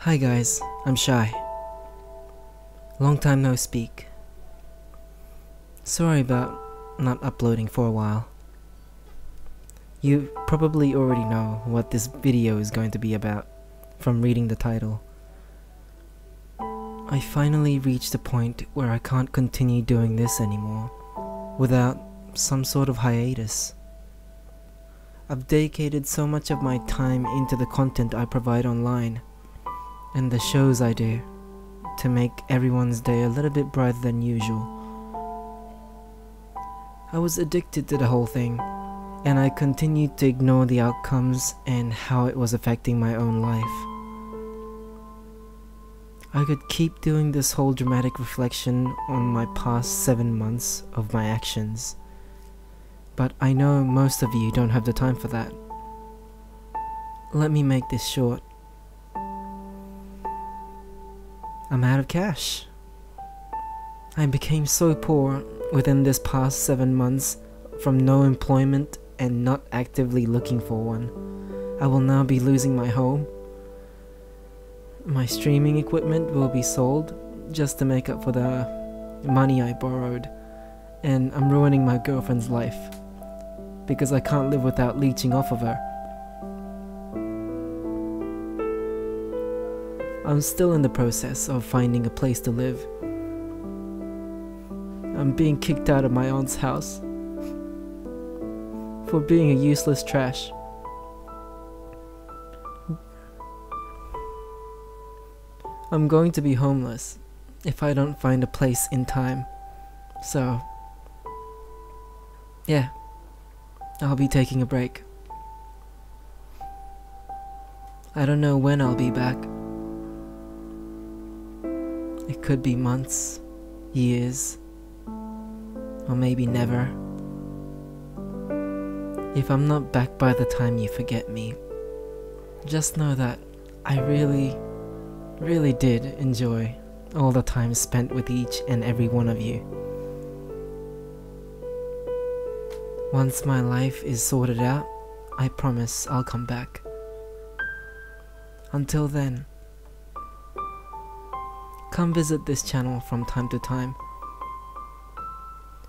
Hi guys, I'm Shy. Long time no speak. Sorry about not uploading for a while. You probably already know what this video is going to be about from reading the title. I finally reached a point where I can't continue doing this anymore without some sort of hiatus. I've dedicated so much of my time into the content I provide online and the shows I do to make everyone's day a little bit brighter than usual. I was addicted to the whole thing, and I continued to ignore the outcomes and how it was affecting my own life. I could keep doing this whole dramatic reflection on my past 7 months of my actions, but I know most of you don't have the time for that. Let me make this short. I'm out of cash. I became so poor within this past 7 months from no employment and not actively looking for one. I will now be losing my home. My streaming equipment will be sold just to make up for the money I borrowed, and I'm ruining my girlfriend's life because I can't live without leeching off of her. I'm still in the process of finding a place to live. I'm being kicked out of my aunt's house for being a useless trash. I'm going to be homeless if I don't find a place in time. So, yeah, I'll be taking a break. I don't know when I'll be back. It could be months, years, or maybe never. If I'm not back by the time you forget me, just know that I really did enjoy all the time spent with each and every one of you. Once my life is sorted out, I promise I'll come back. Until then, come visit this channel from time to time.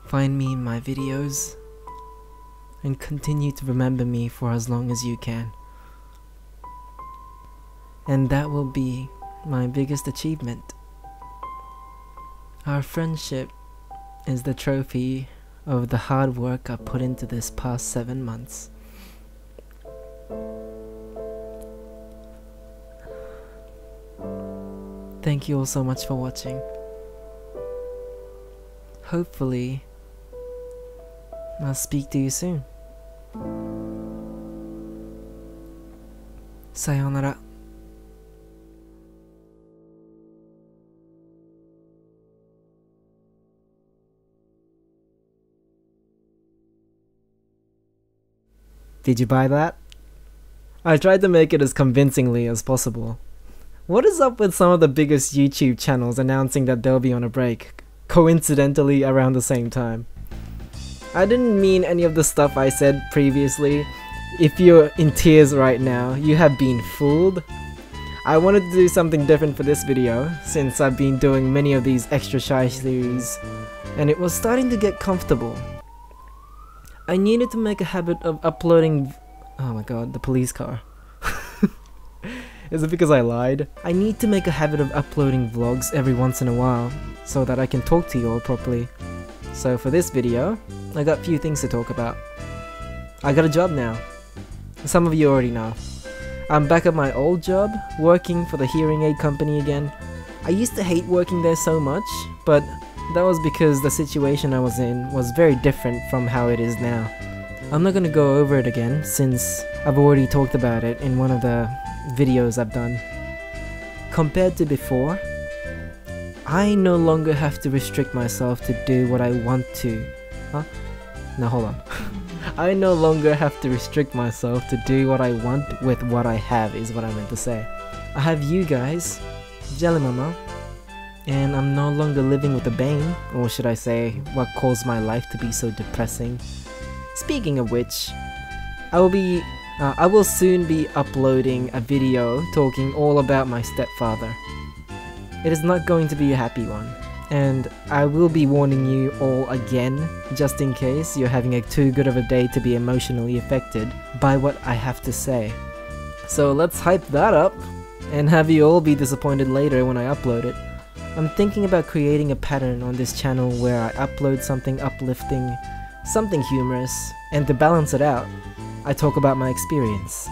Find me in my videos and continue to remember me for as long as you can. And that will be my biggest achievement. Our friendship is the trophy of the hard work I put into this past 7 months. Thank you all so much for watching. Hopefully, I'll speak to you soon. Sayonara. Did you buy that? I tried to make it as convincingly as possible. What is up with some of the biggest YouTube channels announcing that they'll be on a break, coincidentally around the same time? I didn't mean any of the stuff I said previously. If you're in tears right now, you have been fooled. I wanted to do something different for this video, since I've been doing many of these extra Shy series, and it was starting to get comfortable. I needed to make a habit of uploading... Oh my god, the police car. Is it because I lied? I need to make a habit of uploading vlogs every once in a while, so that I can talk to you all properly. So for this video, I got a few things to talk about. I got a job now. Some of you already know. I'm back at my old job, working for the hearing aid company again. I used to hate working there so much, but that was because the situation I was in was very different from how it is now. I'm not gonna go over it again, since I've already talked about it in one of the videos I've done. Compared to before, I no longer have to restrict myself to do what I want to. Huh? No, hold on. I no longer have to restrict myself to do what I want with what I have, is what I meant to say. I have you guys, Jelly Mama, and I'm no longer living with the bane, or should I say, what caused my life to be so depressing. Speaking of which, I will be I will soon be uploading a video talking all about my stepfather. It is not going to be a happy one, and I will be warning you all again, just in case you're having too good of a day to be emotionally affected by what I have to say. So let's hype that up, and have you all be disappointed later when I upload it. I'm thinking about creating a pattern on this channel where I upload something uplifting, something humorous, and to balance it out, I talk about my experience.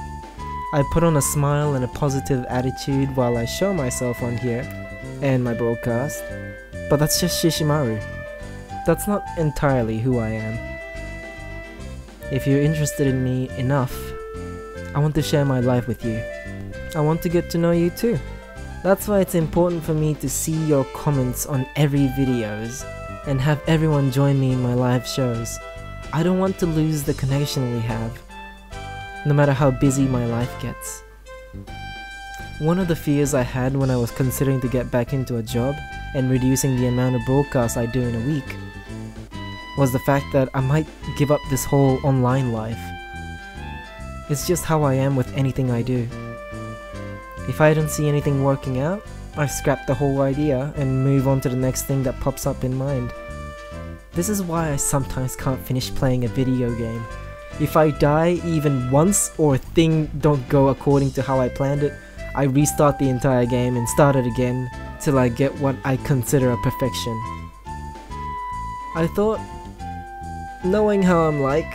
I put on a smile and a positive attitude while I show myself on here, and my broadcast, but that's just Shishimaru. That's not entirely who I am. If you're interested in me enough, I want to share my life with you. I want to get to know you too. That's why it's important for me to see your comments on every videos and have everyone join me in my live shows. I don't want to lose the connection we have, no matter how busy my life gets. One of the fears I had when I was considering to get back into a job and reducing the amount of broadcasts I do in a week was the fact that I might give up this whole online life. It's just how I am with anything I do. If I don't see anything working out, I scrap the whole idea and move on to the next thing that pops up in mind. This is why I sometimes can't finish playing a video game. If I die even once or a thing don't go according to how I planned it, I restart the entire game and start it again till I get what I consider a perfection. I thought, knowing how I'm like,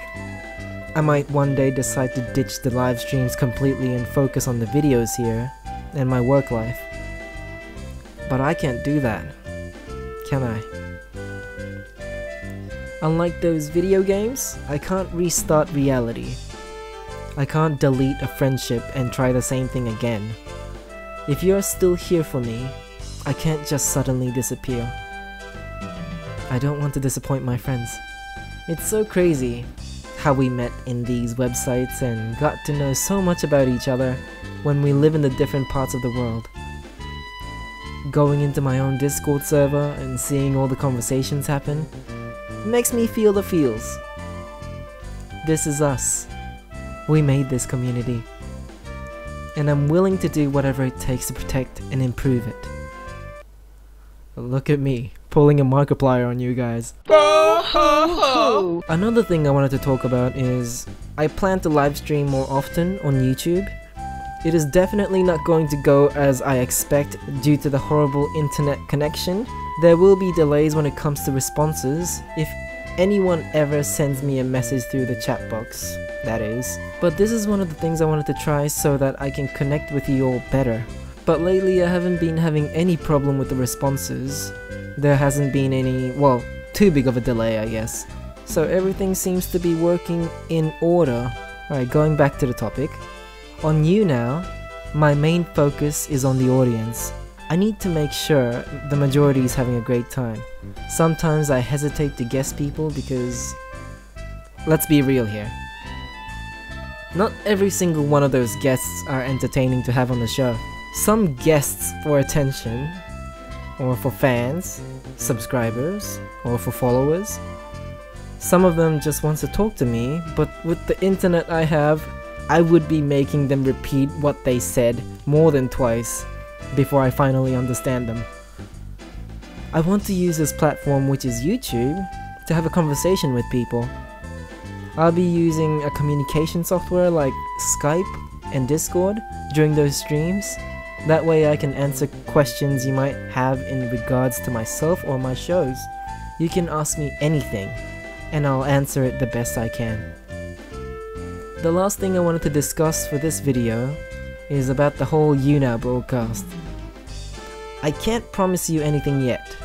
I might one day decide to ditch the live streams completely and focus on the videos here and my work life. But I can't do that, can I? Unlike those video games, I can't restart reality. I can't delete a friendship and try the same thing again. If you're still here for me, I can't just suddenly disappear. I don't want to disappoint my friends. It's so crazy how we met in these websites and got to know so much about each other when we live in the different parts of the world. Going into my own Discord server and seeing all the conversations happen makes me feel the feels. This is us. We made this community. And I'm willing to do whatever it takes to protect and improve it. Look at me, pulling a Markiplier on you guys. Another thing I wanted to talk about is I plan to live stream more often on YouTube. It is definitely not going to go as I expect due to the horrible internet connection. There will be delays when it comes to responses if anyone ever sends me a message through the chat box, that is. But this is one of the things I wanted to try so that I can connect with you all better. But lately I haven't been having any problem with the responses. There hasn't been any, well, too big of a delay I guess. So everything seems to be working in order. Alright, going back to the topic. On YouNow, my main focus is on the audience. I need to make sure the majority is having a great time. Sometimes I hesitate to guess people because, let's be real here. Not every single one of those guests are entertaining to have on the show. Some guests for attention, or for fans, subscribers, or for followers. Some of them just want to talk to me, but with the internet I have, I would be making them repeat what they said more than twice before I finally understand them. I want to use this platform, which is YouTube, to have a conversation with people. I'll be using a communication software like Skype and Discord during those streams. That way I can answer questions you might have in regards to myself or my shows. You can ask me anything, and I'll answer it the best I can. The last thing I wanted to discuss for this video is about the whole YouNow broadcast. I can't promise you anything yet,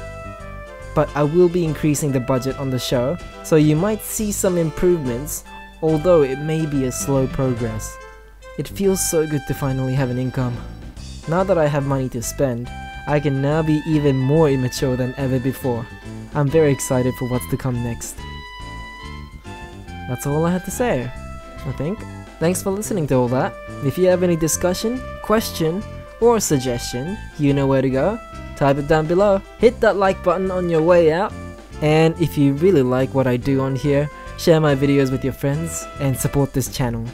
but I will be increasing the budget on the show, so you might see some improvements, although it may be a slow progress. It feels so good to finally have an income. Now that I have money to spend, I can now be even more immature than ever before. I'm very excited for what's to come next. That's all I had to say, I think. Thanks for listening to all that. If you have any discussion, question, or suggestion, you know where to go. Type it down below. Hit that like button on your way out. And if you really like what I do on here, share my videos with your friends and support this channel.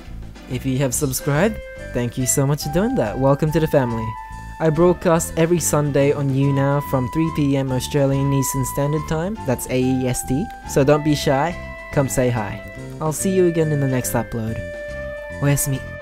If you have subscribed, thank you so much for doing that. Welcome to the family. I broadcast every Sunday on YouNow from 3 PM Australian Eastern Standard Time, that's AEST, so don't be shy, come say hi. I'll see you again in the next upload. Oyasumi.